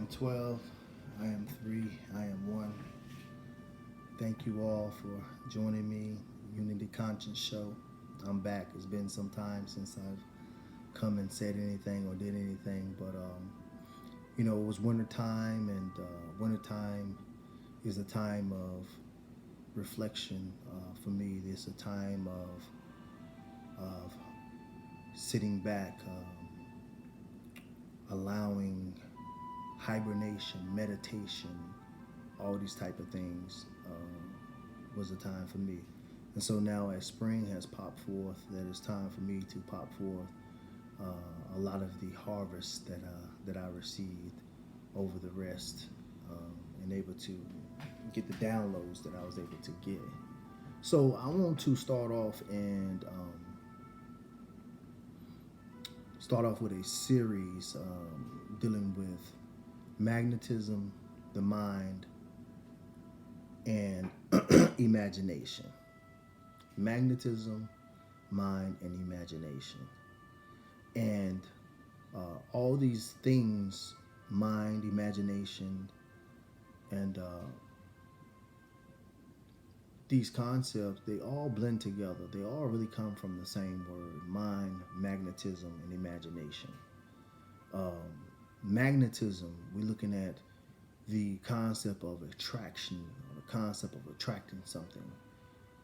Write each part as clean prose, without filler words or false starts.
am 12. I am 3. I am 1. Thank you all for joining me, Unity Conscience Show. I'm back. It's been some time since I've come and said anything or did anything, but it was winter time, and winter time is a time of reflection for me. It's a time of sitting back, allowing hibernation, meditation, all these type of things was a time for me. And so now as spring has popped forth, that it's time for me to pop forth a lot of the harvest that I received over the rest, and able to get the downloads that I was able to get. So I want to start off with a series dealing with magnetism, the mind, and imagination. Magnetism, mind, and imagination. And all these things, mind, imagination, and these concepts, they all blend together. They all really come from the same word: mind, magnetism, and imagination. Magnetism, we're looking at the concept of attraction, or the concept of attracting something.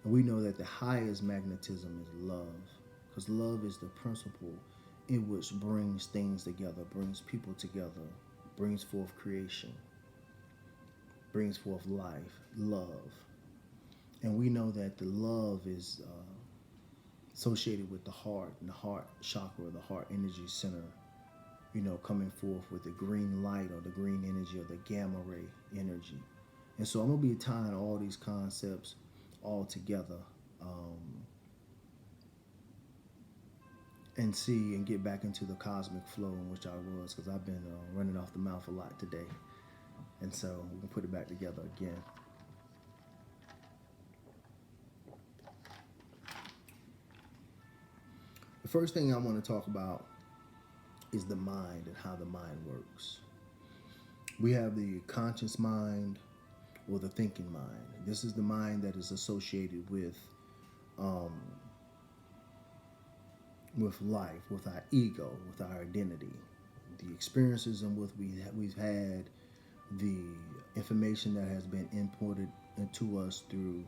And we know that the highest magnetism is love, because love is the principle in which brings things together, brings people together, brings forth creation, brings forth life, love. And we know that the love is associated with the heart, and the heart chakra, the heart energy center, coming forth with the green light, or the green energy, or the gamma ray energy. And so I'm going to be tying all these concepts all together, and see and get back into the cosmic flow in which I was, because I've been running off the mouth a lot today. And so we can put it back together again. The first thing I want to talk about is the mind and how the mind works. We have the conscious mind, or the thinking mind. This is the mind that is associated with life, with our ego, with our identity, the experiences in which we've had, the information that has been imported into us through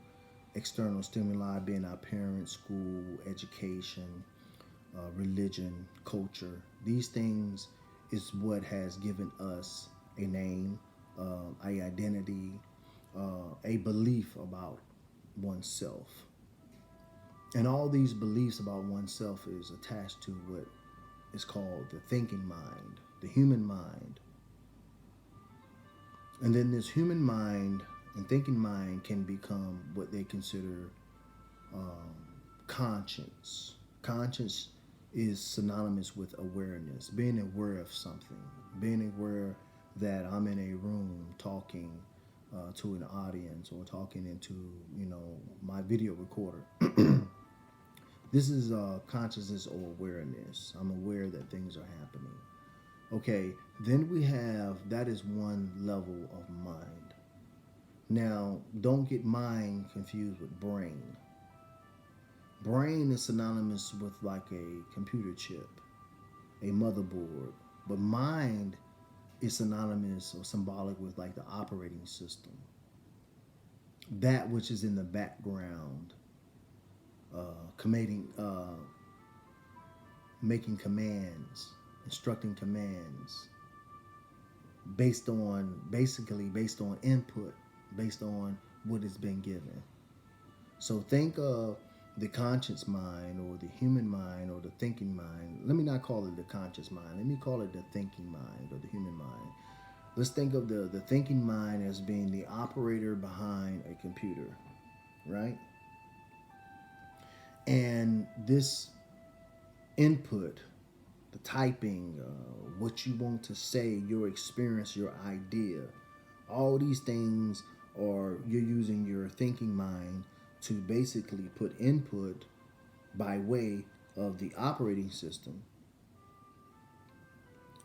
external stimuli, being our parents, school, education, religion, culture. These things is what has given us a name, an identity, a belief about oneself. And all these beliefs about oneself is attached to what is called the thinking mind, the human mind. And then this human mind and thinking mind can become what they consider conscience. Conscience is synonymous with awareness, being aware of something, being aware that I'm in a room talking to an audience, or talking into, my video recorder. This is consciousness or awareness. I'm aware that things are happening. Okay, then we have, that is one level of mind. Now, don't get mind confused with brain. Brain is synonymous with like a computer chip, a motherboard. But mind is synonymous or symbolic with like the operating system. That which is in the background, making commands, instructing commands, based on input, based on what has been given. So think of the conscious mind, or the human mind, or the thinking mind. Let me not call it the conscious mind. Let me call it the thinking mind, or the human mind. Let's think of the thinking mind as being the operator behind a computer, right? And this input, the typing, what you want to say, your experience, your idea, all these things are, you're using your thinking mind to basically put input by way of the operating system,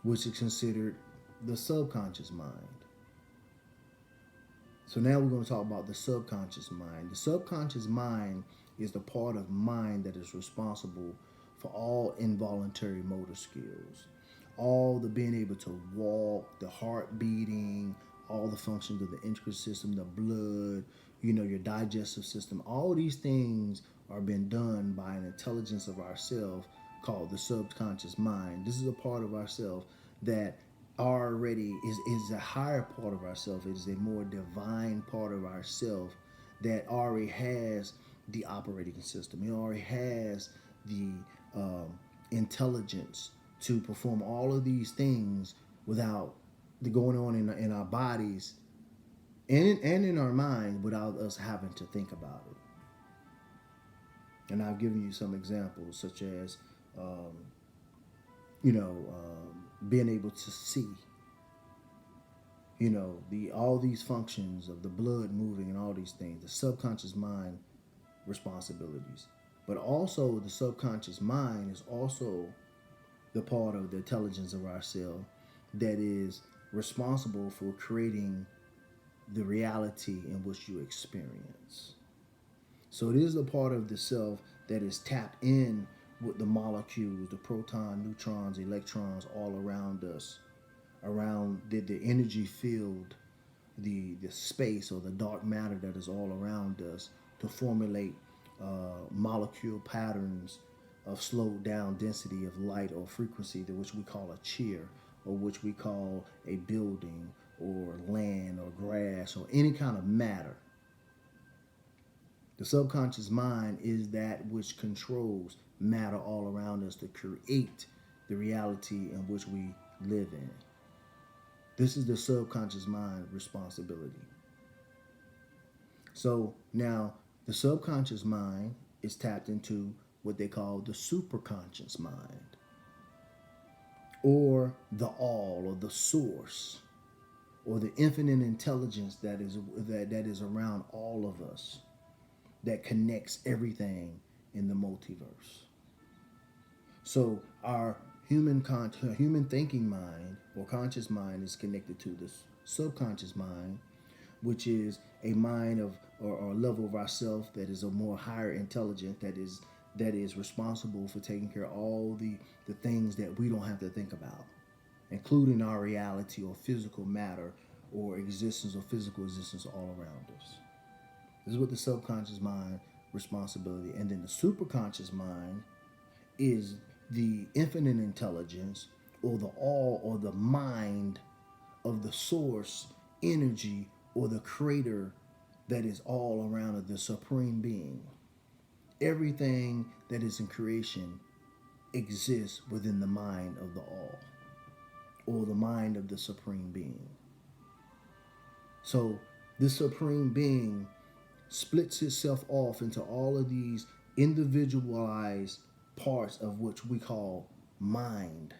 which is considered the subconscious mind. So now we're going to talk about the subconscious mind. The subconscious mind is the part of mind that is responsible for all involuntary motor skills, all the being able to walk, the heart beating, all the functions of the endocrine system, the blood, your digestive system. All these things are being done by an intelligence of ourself called the subconscious mind. This is a part of ourself that already is a higher part of ourself. It is a more divine part of ourself that already has the operating system. It already has the intelligence to perform all of these things without the going on in our bodies and in our mind without us having to think about it. And I've given you some examples, such as, being able to see, all these functions of the blood moving and all these things, the subconscious mind responsibilities. But also the subconscious mind is also the part of the intelligence of ourself that is responsible for creating the reality in which you experience. So it is the part of the self that is tapped in with the molecules, the protons, neutrons, electrons all around us, around the energy field, the space or the dark matter that is all around us to formulate molecule patterns of slowed down density of light or frequency, which we call a cheer, or which we call a building or land or grass or any kind of matter. The subconscious mind is that which controls matter all around us to create the reality in which we live in. This is the subconscious mind responsibility. So now the subconscious mind is tapped into what they call the superconscious mind, or the all, or the source, or the infinite intelligence that is around all of us, that connects everything in the multiverse. So our human thinking mind or conscious mind is connected to this subconscious mind, which is a mind of or a level of ourself that is a more higher intelligence that is responsible for taking care of all the things that we don't have to think about, including our reality or physical matter or existence or physical existence all around us. This is what the subconscious mind responsibility. And then the superconscious mind is the infinite intelligence or the all or the mind of the source energy or the creator that is all around the supreme being. Everything that is in creation exists within the mind of the all or the mind of the supreme being. So this supreme being splits itself off into all of these individualized parts of which we call mind.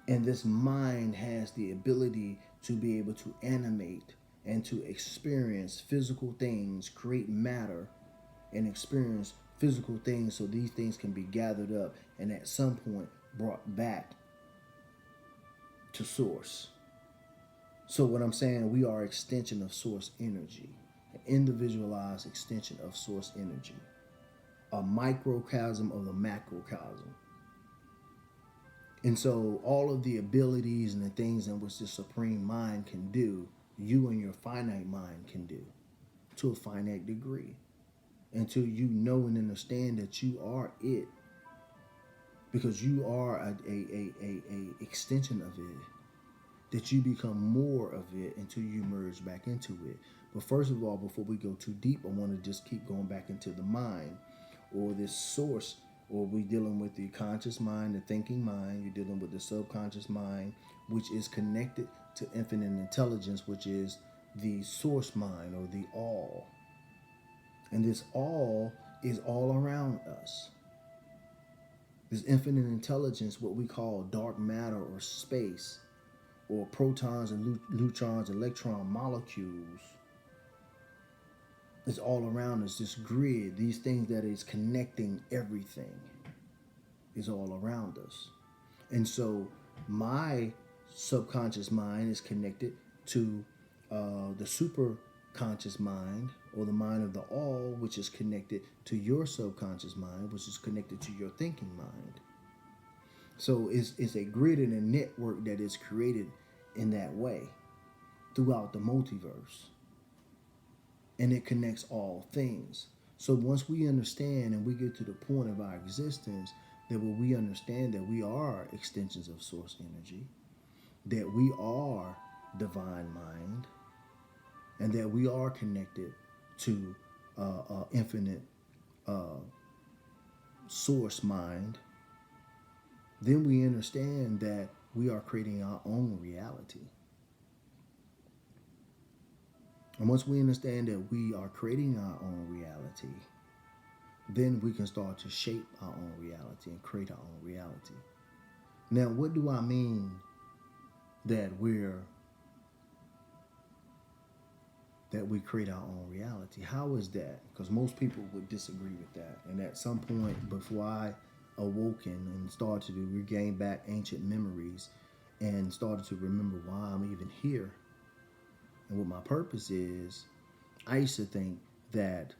And this mind has the ability to be able to animate and to experience physical things, create matter, and experience physical things so these things can be gathered up and at some point brought back to source. So what I'm saying, we are an extension of source energy, an individualized extension of source energy, a microcosm of the macrocosm. And so all of the abilities and the things in which the supreme mind can do, you and your finite mind can do to a finite degree, until you know and understand that you are it, because you are a extension of it, that you become more of it until you merge back into it. But first of all, before we go too deep, I want to just keep going back into the mind or this source, or we dealing with the conscious mind, the thinking mind. You're dealing with the subconscious mind, which is connected to infinite intelligence, which is the source mind or the all. And this all is all around us. This infinite intelligence, what we call dark matter or space, or protons and neutrons, electron molecules, is all around us. This grid, these things that is connecting everything, is all around us. And so my subconscious mind is connected to the superconscious mind, or the mind of the all, which is connected to your subconscious mind, which is connected to your thinking mind. So it's a grid and a network that is created in that way throughout the multiverse. And it connects all things. So once we understand and we get to the point of our existence that where we understand that we are extensions of source energy, that we are divine mind, and that we are connected to infinite source mind, then we understand that we are creating our own reality. And once we understand that we are creating our own reality, then we can start to shape our own reality and create our own reality. Now, what do I mean that we create our own reality? How is that? Because most people would disagree with that. And at some point, before I awoken and started to regain back ancient memories and started to remember why I'm even here and what my purpose is, I used to think that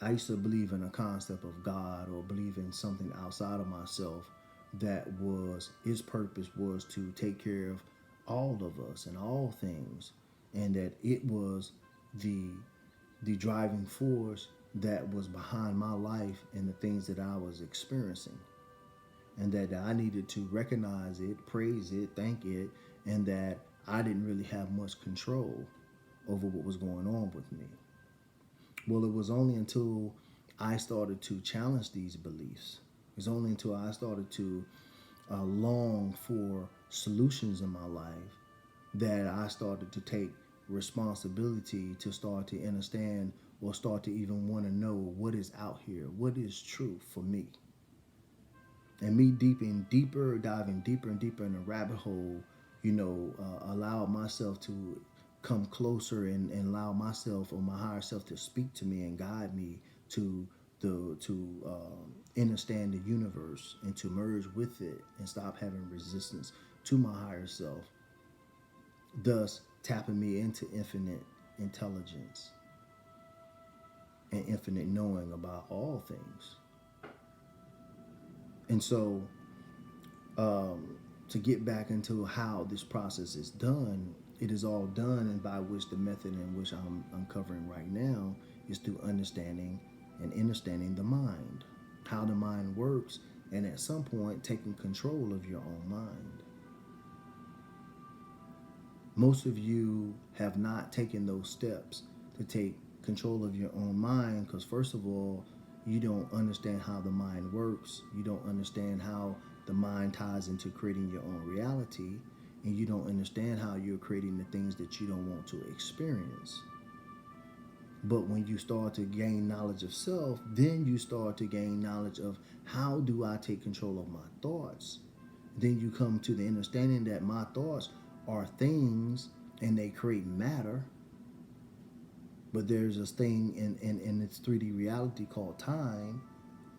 I used to believe in a concept of God, or believe in something outside of myself that was, its purpose was to take care of all of us and all things, and that it was the driving force that was behind my life and the things that I was experiencing, and that I needed to recognize it, praise it, thank it, and that I didn't really have much control over what was going on with me. Well, it was only until I started to challenge these beliefs, it was only until I started to long for solutions in my life, that I started to take responsibility to start to understand, or start to even want to know what is out here, what is true for me. And me diving deeper and deeper in the rabbit hole, allow myself to come closer and allow myself, or my higher self, to speak to me and guide me to understand the universe and to merge with it and stop having resistance to my higher self, thus tapping me into infinite intelligence and infinite knowing about all things. And so, to get back into how this process is done, it is all done, and by which the method in which I'm covering right now is through understanding the mind, how the mind works, and at some point taking control of your own mind. Most of you have not taken those steps to take control of your own mind because, first of all, you don't understand how the mind works. You don't understand how the mind ties into creating your own reality. And you don't understand how you're creating the things that you don't want to experience. But when you start to gain knowledge of self, then you start to gain knowledge of, how do I take control of my thoughts? Then you come to the understanding that my thoughts are things and they create matter. But there's this thing in its 3D reality called time.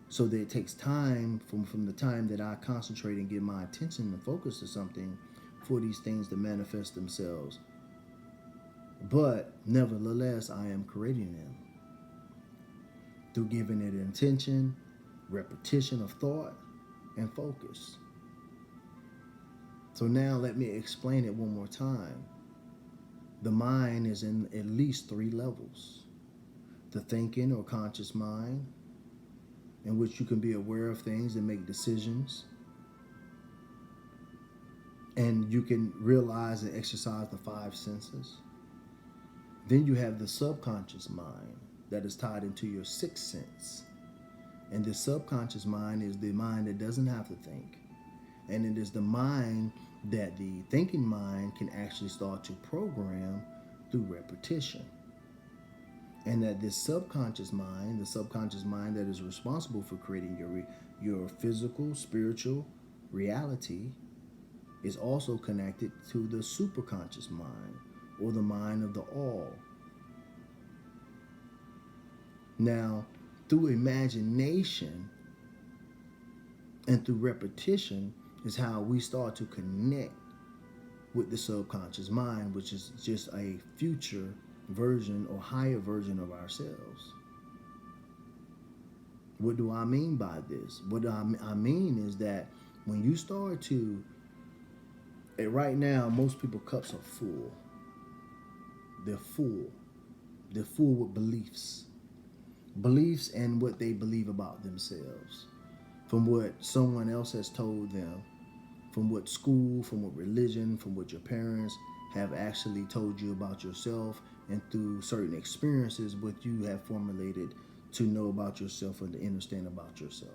So that it takes time from the time that I concentrate and give my attention and focus to something for these things to manifest themselves. But nevertheless, I am creating them through giving it intention, repetition of thought, and focus. So now let me explain it one more time. The mind is in at least 3 levels. The thinking or conscious mind, in which you can be aware of things and make decisions. And you can realize and exercise the 5 senses. Then you have the subconscious mind that is tied into your 6th sense. And the subconscious mind is the mind that doesn't have to think. And it is the mind that the thinking mind can actually start to program through repetition. And that this subconscious mind, the subconscious mind that is responsible for creating your physical, spiritual reality, is also connected to the superconscious mind, or the mind of the all. Now, through imagination and through repetition is how we start to connect with the subconscious mind, which is just a future version or higher version of ourselves. What do I mean by this? What I mean is that when you start to, right now, most people's cups are full. They're full. They're full with beliefs. Beliefs and what they believe about themselves. From what someone else has told them, from what school, from what religion, from what your parents have actually told you about yourself, and through certain experiences, what you have formulated to know about yourself and to understand about yourself.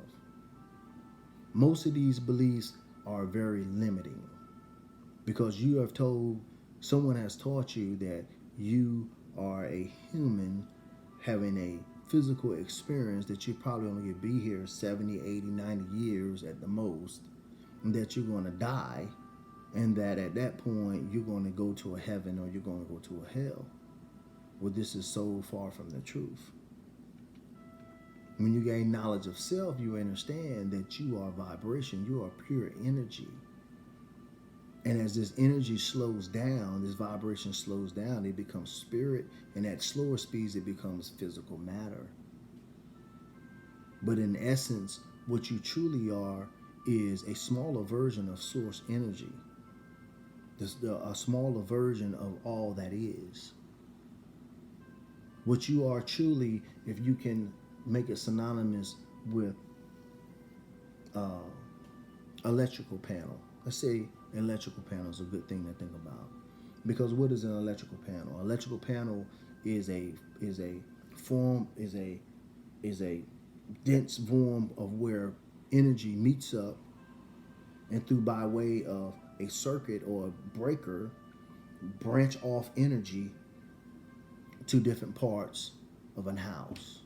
Most of these beliefs are very limiting because you have told, someone has taught you that you are a human having a physical experience, that you probably only going to be here 70, 80, 90 years at the most, and that you're going to die, and that at that point you're going to go to a heaven or you're going to go to a hell. Well, this is so far from the truth. When you gain knowledge of self, you understand that you are vibration, you are pure energy. And as this energy slows down, this vibration slows down, it becomes spirit, and at slower speeds it becomes physical matter. But in essence, what you truly are is a smaller version of source energy, a smaller version of all that is. What you are truly, if you can make it synonymous with electrical panel. Let's say electrical panel is a good thing to think about, because what is an electrical panel? An electrical panel is a dense form of where energy meets up, and through by way of a circuit or a breaker, branch off energy to different parts of an house.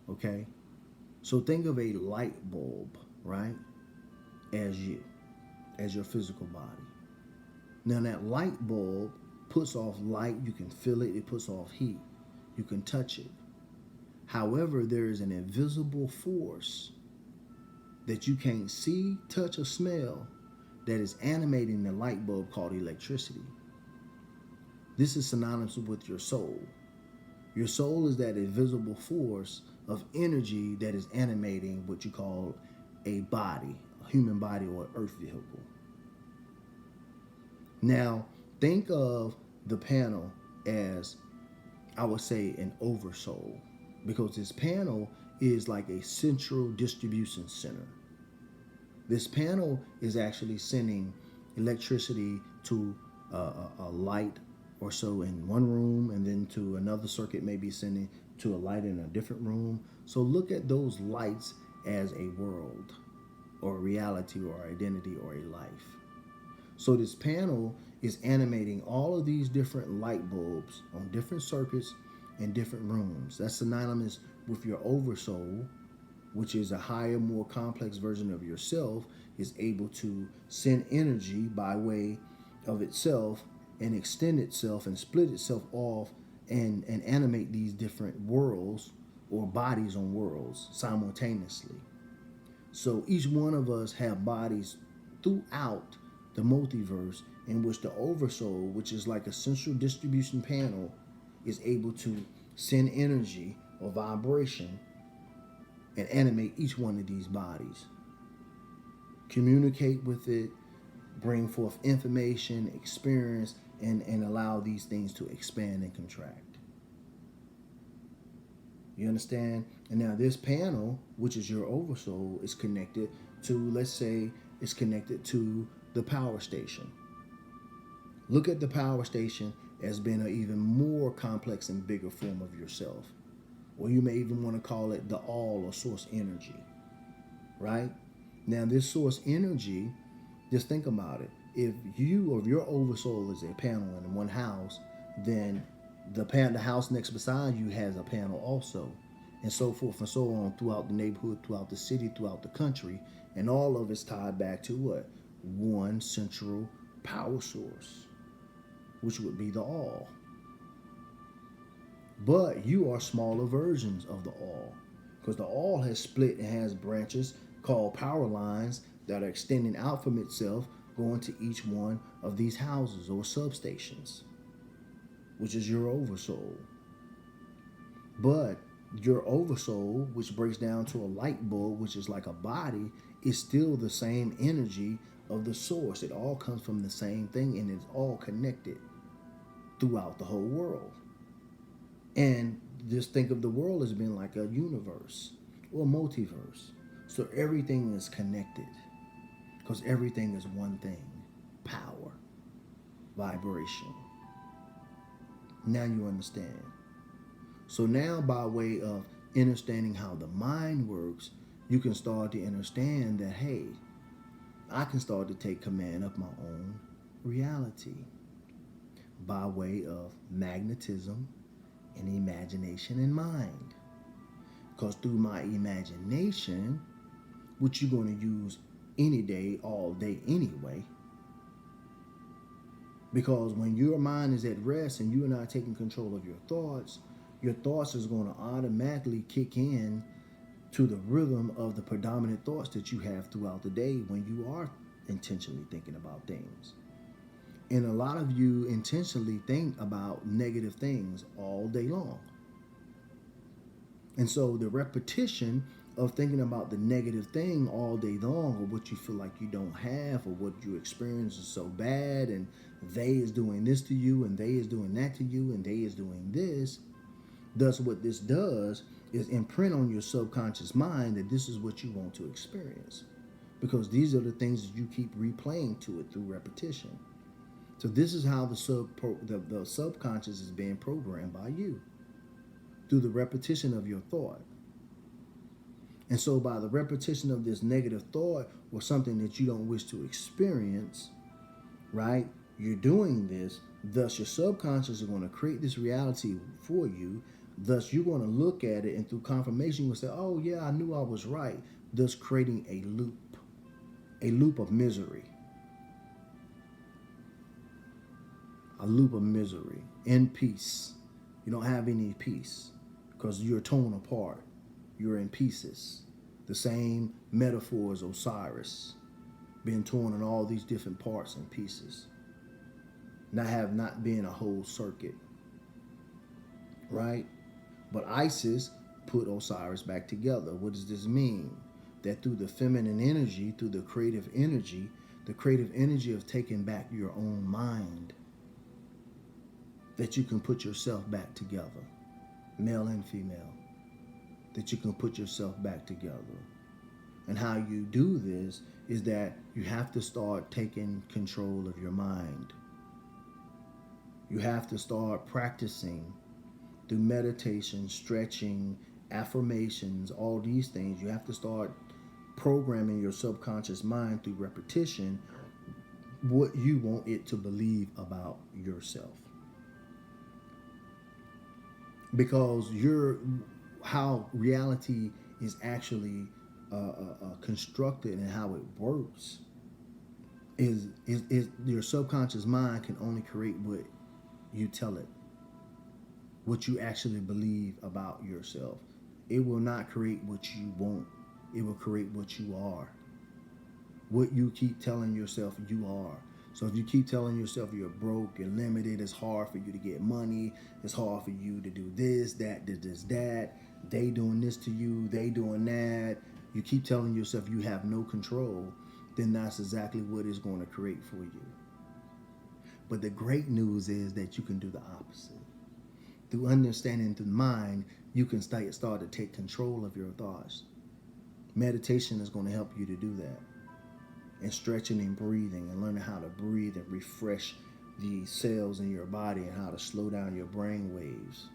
Okay? So think of a light bulb, right? As your physical body. Now that light bulb puts off light, you can feel it, it puts off heat, you can touch it. However, there is an invisible force that you can't see, touch, or smell that is animating the light bulb called electricity. This is synonymous with your soul. Your soul is that invisible force of energy that is animating what you call a body, a human body or an earth vehicle. Now, think of the panel as, I would say, an oversoul, because this panel is like a central distribution center. This panel is actually sending electricity to a light or so in one room, and then to another circuit maybe sending to a light in a different room. So look at those lights as a world or a reality or identity or a life. So this panel is animating all of these different light bulbs on different circuits in different rooms. That's synonymous with your oversoul, which is a higher, more complex version of yourself, is able to send energy by way of itself and extend itself and split itself off and animate these different worlds or bodies on worlds simultaneously. So each one of us have bodies throughout the multiverse, in which the oversoul, which is like a central distribution panel, is able to send energy or vibration and animate each one of these bodies, communicate with it, bring forth information, experience, and allow these things to expand and contract. You understand? And now this panel, which is your oversoul, is connected to, let's say, it's connected to the power station. Look at the power station as being an even more complex and bigger form of yourself. Or you may even want to call it the all or source energy, right? Now this source energy, just think about it. If you or your oversoul is a panel in one house, then the house next beside you has a panel also, and so forth and so on throughout the neighborhood, throughout the city, throughout the country, and all of it's tied back to what? One central power source, which would be the all. But you are smaller versions of the all, because the all has split and has branches called power lines that are extending out from itself, going to each one of these houses or substations, which is your oversoul. But your oversoul, which breaks down to a light bulb, which is like a body, is still the same energy of the source. It all comes from the same thing, and it's all connected throughout the whole world. And just think of the world as being like a universe or multiverse. So everything is connected because everything is one thing: power, vibration. Now you understand. So now, by way of understanding how the mind works, you can start to understand that, hey, I can start to take command of my own reality by way of magnetism and imagination and mind. Because through my imagination, which you're going to use any day, all day anyway, because when your mind is at rest and you're not taking control of your thoughts is going to automatically kick in to the rhythm of the predominant thoughts that you have throughout the day when you are intentionally thinking about things. And a lot of you intentionally think about negative things all day long. And so the repetition of thinking about the negative thing all day long, or what you feel like you don't have, or what you experience is so bad, and they is doing this to you, and they is doing that to you, and they is doing this. Thus, what this does is imprint on your subconscious mind that this is what you want to experience, because these are the things that you keep replaying to it through repetition. So this is how the subconscious is being programmed by you, through the repetition of your thought. And so by the repetition of this negative thought or something that you don't wish to experience, right, you're doing this. Thus, your subconscious is going to create this reality for you. Thus, you're going to look at it, and through confirmation, you'll say, oh, yeah, I knew I was right. Thus, creating a loop of misery. A loop of misery. In peace. You don't have any peace because you're torn apart. You're in pieces. The same metaphor as Osiris, being torn in all these different parts and pieces. Not being a whole circuit. Right? But Isis put Osiris back together. What does this mean? That through the feminine energy, through the creative energy of taking back your own mind, that you can put yourself back together, male and female, that you can put yourself back together. And how you do this is that you have to start taking control of your mind. You have to start practicing through meditation, stretching, affirmations, all these things. You have to start programming your subconscious mind through repetition what you want it to believe about yourself. Because how reality is actually constructed and how it works is your subconscious mind can only create what you tell it, what you actually believe about yourself. It will not create what you want. It will create what you are. What you keep telling yourself you are. So if you keep telling yourself you're broke, you're limited, it's hard for you to get money, it's hard for you to do this, that, they doing this to you, they doing that, you keep telling yourself you have no control, then that's exactly what it's going to create for you. But the great news is that you can do the opposite. Through understanding the mind, you can start to take control of your thoughts. Meditation is going to help you to do that. And stretching and breathing and learning how to breathe and refresh the cells in your body and how to slow down your brain waves.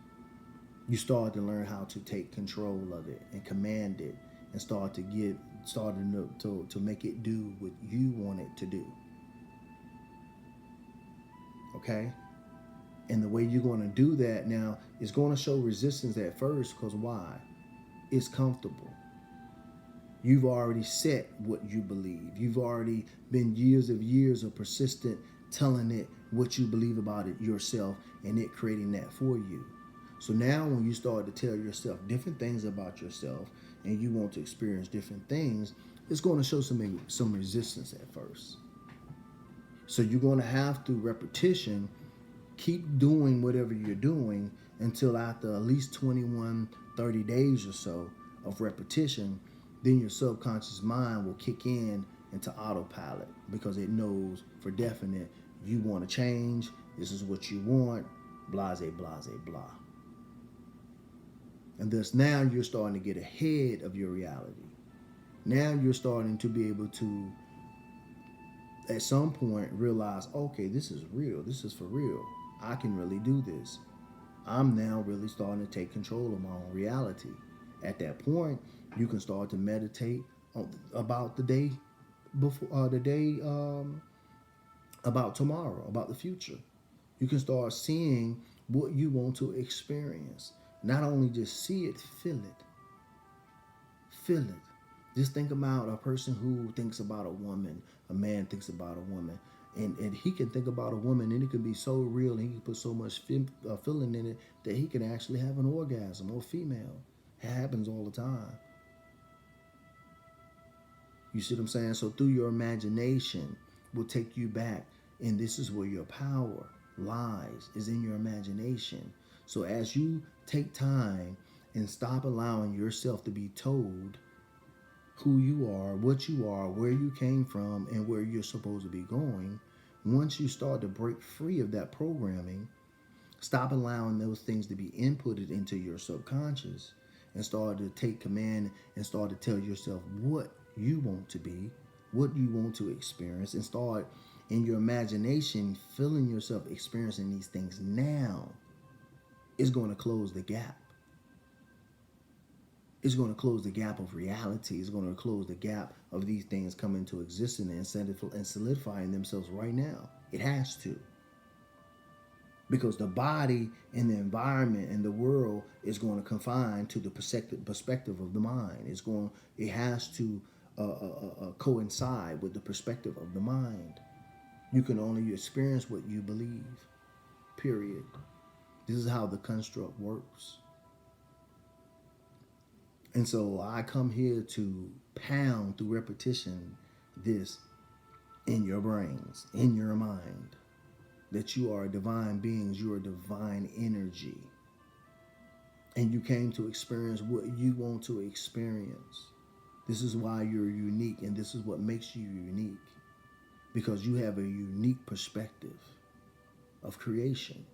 You start to learn how to take control of it and command it and start to make it do what you want it to do. Okay? And the way you're going to do that now is going to show resistance at first, because why? It's comfortable. You've already set what you believe. You've already been years of persistent telling it what you believe about it yourself, and it creating that for you. So now when you start to tell yourself different things about yourself and you want to experience different things, it's going to show some resistance at first. So you're going to have to repetition, keep doing whatever you're doing until after at least 21, 30 days or so of repetition, then your subconscious mind will kick in into autopilot because it knows for definite you want to change, this is what you want, blase, blase, blah. And thus now you're starting to get ahead of your reality. Now you're starting to be able to, at some point, realize, okay, this is real. This is for real. I can really do this. I'm now really starting to take control of my own reality. At that point, you can start to meditate about the day before, about tomorrow, about the future. You can start seeing what you want to experience. Not only just see it, feel it. Feel it. Just think about a person who thinks about a woman. A man thinks about a woman. And he can think about a woman and it can be so real and he can put so much feeling in it that he can actually have an orgasm or female. It happens all the time. You see what I'm saying? So through your imagination will take you back, and this is where your power lies, is in your imagination. So as you take time and stop allowing yourself to be told who you are, what you are, where you came from, and where you're supposed to be going, once you start to break free of that programming, stop allowing those things to be inputted into your subconscious and start to take command and start to tell yourself what you want to be, what you want to experience, and start in your imagination feeling yourself experiencing these things now, is going to close the gap. It's going to close the gap of reality. It's going to close the gap of these things coming into existence and solidifying themselves right now. It has to. Because the body and the environment and the world is going to confine to the perspective of the mind. It has to coincide with the perspective of the mind. You can only experience what you believe. Period. This is how the construct works. And so I come here to pound through repetition this in your brains, in your mind, that you are divine beings, you are divine energy. And you came to experience what you want to experience. This is why you're unique, and this is what makes you unique. Because you have a unique perspective of creation.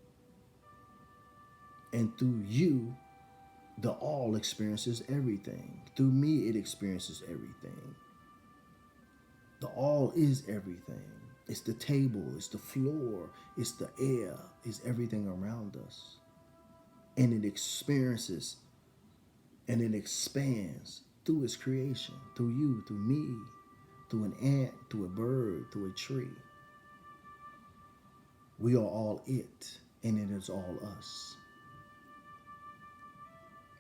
And through you, the all experiences everything. Through me, it experiences everything. The all is everything. It's the table, it's the floor, it's the air, it's everything around us. And it experiences and it expands through its creation, through you, through me, through an ant, through a bird, through a tree. We are all it, and it is all us.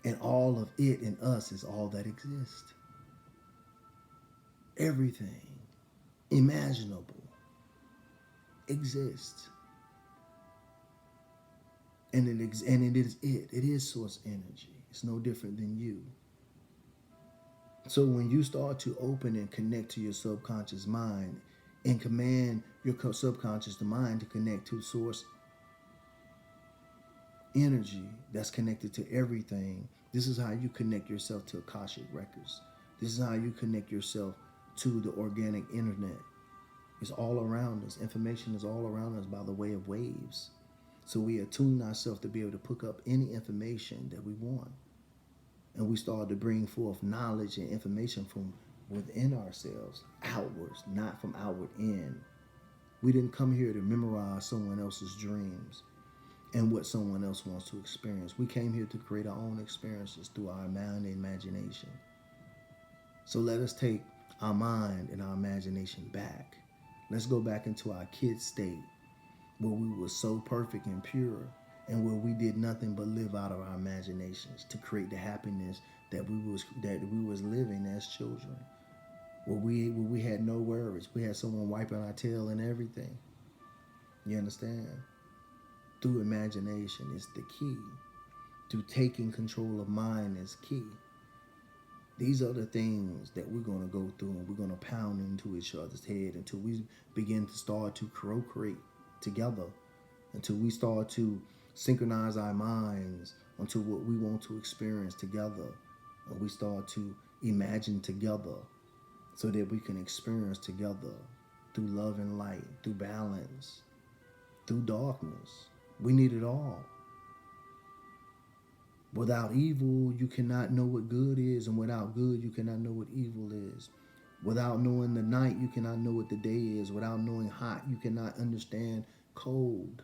And all of it and us is all that exists. Everything imaginable exists. And it is it. It is source energy. It's no different than you. So when you start to open and connect to your subconscious mind and command your subconscious mind to connect to source energy that's connected to everything, this is how you connect yourself to Akashic records. This is how you connect yourself to the organic internet. It's all around us. Information is all around us by the way of waves. So we attune ourselves to be able to pick up any information that we want. And we start to bring forth knowledge and information from within ourselves, outwards, not from outward in. We didn't come here to memorize someone else's dreams and what someone else wants to experience. We came here to create our own experiences through our mind and imagination. So let us take our mind and our imagination back. Let's go back into our kid state where we were so perfect and pure and where we did nothing but live out of our imaginations to create the happiness that we was living as children. Where we had no worries. We had someone wiping our tail and everything. You understand? Through imagination is the key. Through taking control of mind is key. These are the things that we're going to go through, and we're going to pound into each other's head until we begin to start to procreate together, until we start to synchronize our minds onto what we want to experience together, and we start to imagine together so that we can experience together through love and light, through balance, through darkness. We need it all. Without evil, you cannot know what good is, and without good, you cannot know what evil is. Without knowing the night, you cannot know what the day is. Without knowing hot, you cannot understand cold.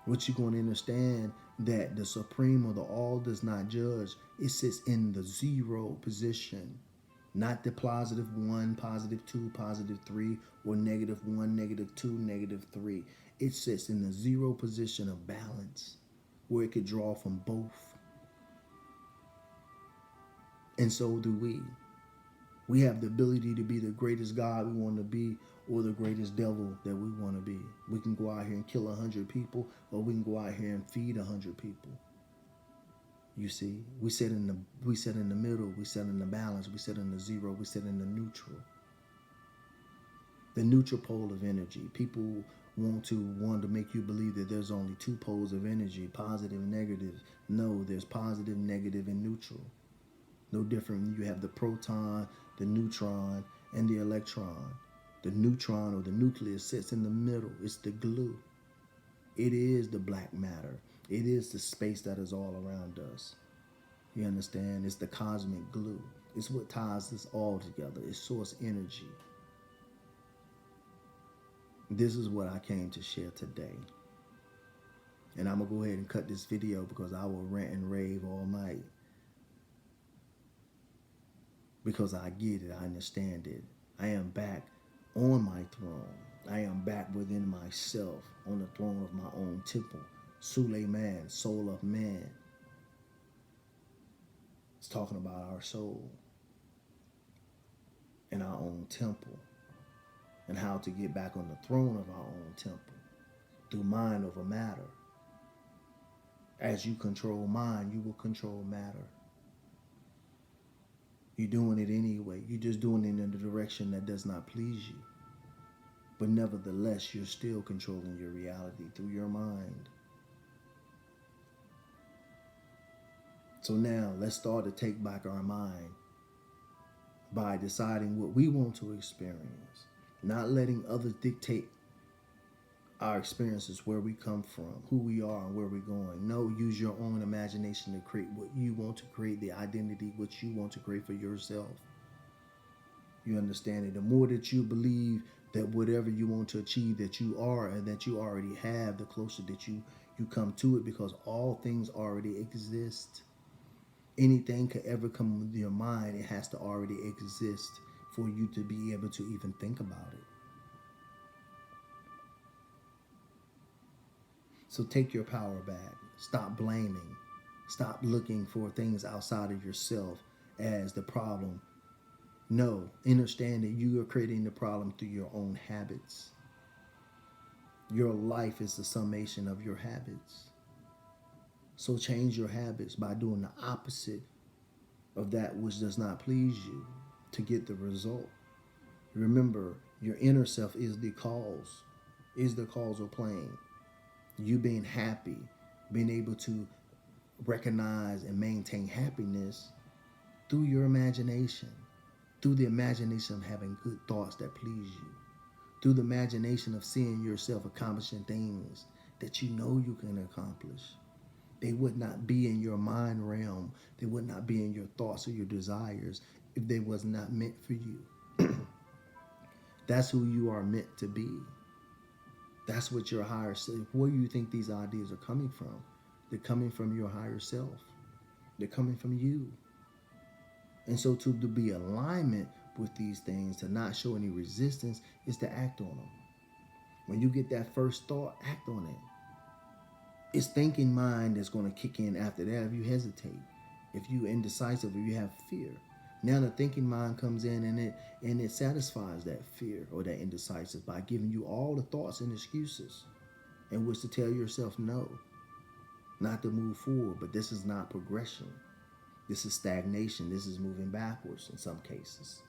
What you're going to understand that the supreme or the all does not judge. It sits in the zero position, not the +1, +2, +3, or -1, -2, -3. It sits in the zero position of balance, where it could draw from both. And so do we. We have the ability to be the greatest God we want to be, or the greatest devil that we want to be. We can go out here and kill 100 people, or we can go out here and feed 100 people. You see, we sit in the middle, we sit in the balance, we sit in the zero, we sit in the neutral. The neutral pole of energy. People want to make you believe that there's only two poles of energy, positive and negative. No, there's positive, negative, and neutral. No different. You have the proton, the neutron, and the electron. The neutron, or the nucleus, sits in the middle. It's the glue. It is the black matter. It is the space that is all around us. You understand? It's the cosmic glue. It's what ties this all together. It's source energy. This is what I came to share today. And I'm going to go ahead and cut this video because I will rant and rave all night. Because I get it. I understand it. I am back on my throne. I am back within myself on the throne of my own temple. Suleiman, soul of man. It's talking about our soul and our own temple, and how to get back on the throne of our own temple through mind over matter. As you control mind, you will control matter. You're doing it anyway. You're just doing it in the direction that does not please you. But nevertheless, you're still controlling your reality through your mind. So now, let's start to take back our mind by deciding what we want to experience. Not letting others dictate our experiences, where we come from, who we are, and where we're going. No, use your own imagination to create what you want to create, the identity what you want to create for yourself. You understand it? The more that you believe that whatever you want to achieve that you are and that you already have, the closer that you come to it, because all things already exist. Anything could ever come with your mind, it has to already exist for you to be able to even think about it. So take your power back. Stop blaming. Stop looking for things outside of yourself as the problem. No, understand that you are creating the problem through your own habits. Your life is the summation of your habits. So change your habits by doing the opposite of that which does not please you to get the result. Remember, your inner self is the cause, is the causal plane. You being happy, being able to recognize and maintain happiness through your imagination, through the imagination of having good thoughts that please you, through the imagination of seeing yourself accomplishing things that you know you can accomplish. They would not be in your mind realm. They would not be in your thoughts or your desires if they was not meant for you. That's who you are meant to be. That's what your higher self, where do you think these ideas are coming from? They're coming from your higher self. They're coming from you. And so to be alignment with these things, to not show any resistance, is to act on them. When you get that first thought, act on it. It's thinking mind that's going to kick in after that if you hesitate, if you indecisive, if you have fear. Now the thinking mind comes in and it satisfies that fear or that indecisive by giving you all the thoughts and excuses in which to tell yourself no, not to move forward. But this is not progression. This is stagnation. This is moving backwards in some cases.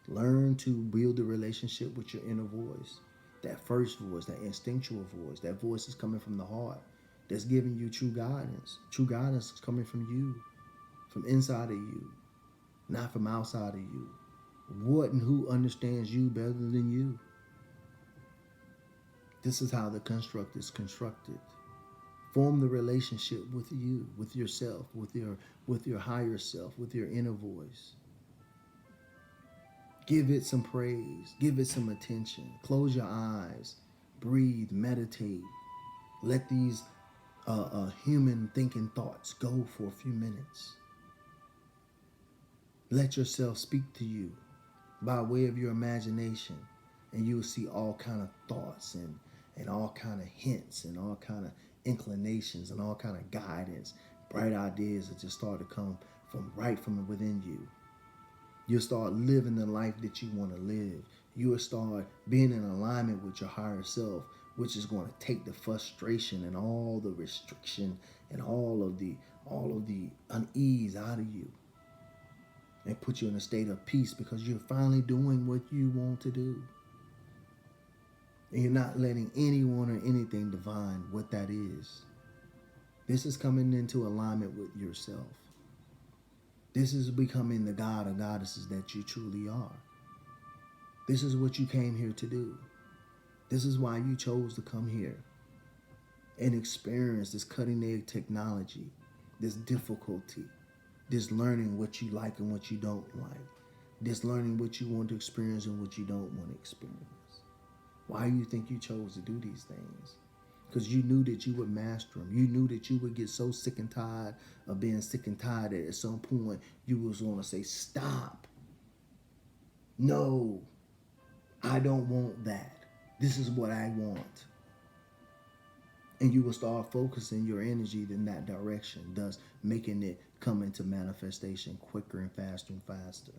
Learn to build a relationship with your inner voice. That first voice, that instinctual voice, that voice is coming from the heart. That's giving you true guidance. True guidance is coming from you, from inside of you, not from outside of you. What and who understands you better than you? This is how the construct is constructed. Form the relationship with you, with yourself, with your higher self, with your inner voice. Give it some praise. Give it some attention. Close your eyes. Breathe. Meditate. Let these human thinking thoughts go for a few minutes. Let yourself speak to you by way of your imagination, and you will see all kind of thoughts and all kind of hints and all kind of inclinations and all kind of guidance, bright ideas that just start to come from within you. You'll start living the life that you want to live. You'll start being in alignment with your higher self, which is going to take the frustration and all the restriction and all of the unease out of you and put you in a state of peace, because you're finally doing what you want to do. And you're not letting anyone or anything divine what that is. This is coming into alignment with yourself. This is becoming the God or goddesses that you truly are. This is what you came here to do. This is why you chose to come here and experience this cutting-edge technology, this difficulty, this learning what you like and what you don't like, this learning what you want to experience and what you don't want to experience. Why do you think you chose to do these things? Because you knew that you would master them. You knew that you would get so sick and tired of being sick and tired that at some point you was going to say, stop. No, I don't want that. This is what I want. And you will start focusing your energy in that direction, thus making it come into manifestation quicker and faster and faster.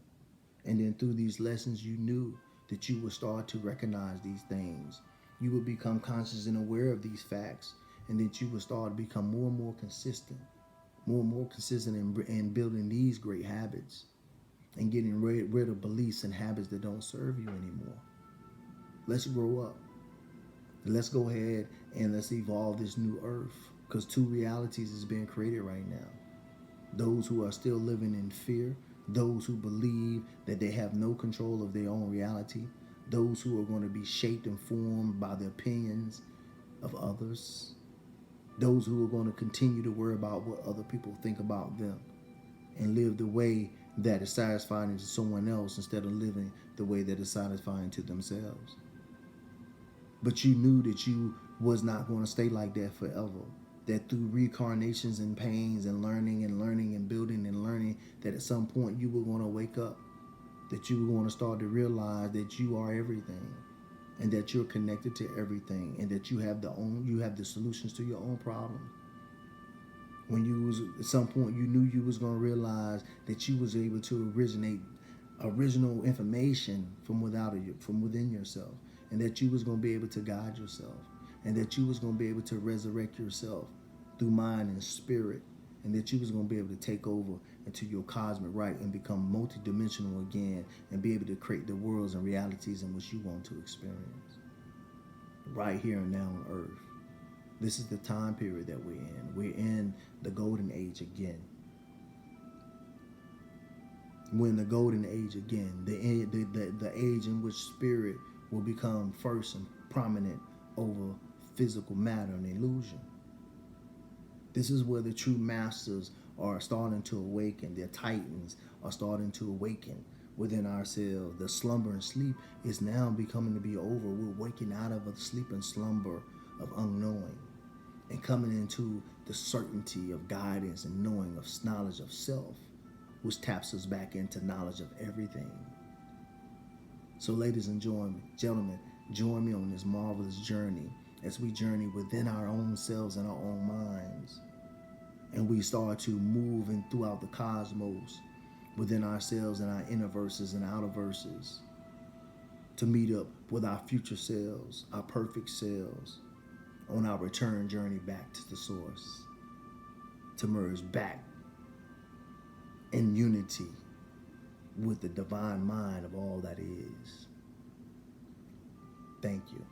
And then through these lessons, you knew that you would start to recognize these things. You would become conscious and aware of these facts, and that you would start to become more and more consistent in building these great habits and getting rid of beliefs and habits that don't serve you anymore. Let's grow up. Let's go ahead and let's evolve this new earth, because two realities is being created right now. Those who are still living in fear, those who believe that they have no control of their own reality, those who are going to be shaped and formed by the opinions of others, those who are going to continue to worry about what other people think about them and live the way that is satisfying to someone else instead of living the way that is satisfying to themselves. But you knew that you was not going to stay like that forever. That through reincarnations and pains and learning and building and learning, that at some point you were going to wake up. That you were going to start to realize that you are everything, and that you're connected to everything, and that you have the solutions to your own problem. When you was at some point, you knew you was going to realize that you was able to originate original information from within yourself, and that you was going to be able to guide yourself, and that you was going to be able to resurrect yourself through mind and spirit, and that you was going to be able to take over into your cosmic right and become multidimensional again and be able to create the worlds and realities in which you want to experience right here and now on earth. This is the time period that we're in. We're in the golden age again. We're in the golden age again, the age in which spirit will become first and prominent over physical matter and illusion. This is where the true masters are starting to awaken. Their titans are starting to awaken within ourselves. The slumber and sleep is now becoming to be over. We're waking out of a sleep and slumber of unknowing and coming into the certainty of guidance and knowing of knowledge of self, which taps us back into knowledge of everything. So ladies and gentlemen, join me on this marvelous journey as we journey within our own selves and our own minds. And we start to move in throughout the cosmos within ourselves and our inner verses and outer verses to meet up with our future selves, our perfect selves, on our return journey back to the source, to merge back in unity with the divine mind of all that is. Thank you.